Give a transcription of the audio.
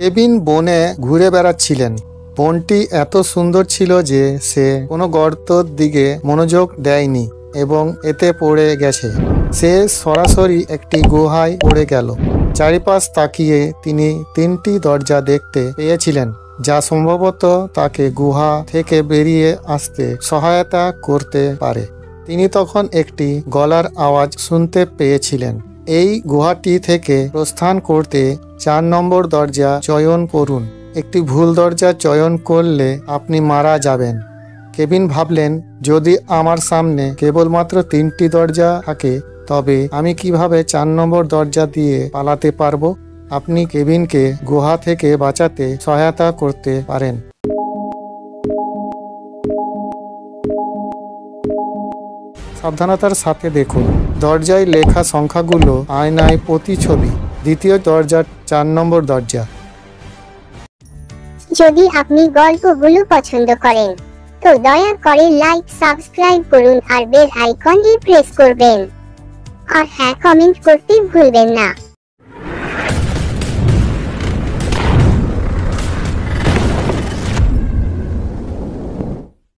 Kevin বনে ঘুরে বেড়াচ্ছিলেন। বনটি এত সুন্দর ছিল যে সে কোনো গর্তর দিকে মনোযোগ দেয়নি এবং এতে পড়ে গেছে। সে সরাসরি একটি গুহায় পড়ে গেল। চারিপাশ তাকিয়ে তিনি 3টি দরজা দেখতে পেয়েছিলেন, যা সম্ভবত তাকে গুহা থেকে বেরিয়ে আসতে সহায়তা করতে পারে। তিনি তখন একটি গলার আওয়াজ শুনতে পেয়েছিলেন। এই গুহাটি থেকে প্রস্থান করতে 4 নম্বর দরজা চয়ন করুন। একটি ভুল দরজা চয়ন করলে আপনি মারা যাবেন। কেভিন ভাবলেন, যদি আমার সামনে কেবলমাত্র 3টি দরজা থাকে তবে আমি কিভাবে 4 নম্বর দরজা দিয়ে পালাতে পারবো? আপনি কেভিনকে গুহা থেকে বাঁচাতে সহায়তা করতে পারেন। সাবধানতার সাথে দেখুন, দরজায় লেখা সংখ্যাগুলো আয়নায় প্রতিছবি। দ্বিতীয় দরজা 4 নম্বর দরজা। যদি আপনি গল্পগুলো পছন্দ করেন তো দয়া করে লাইক, সাবস্ক্রাইব করুন আর বেল আইকনটি প্রেস করবেন। আর হ্যাঁ, কমেন্ট করতে ভুলবেন না।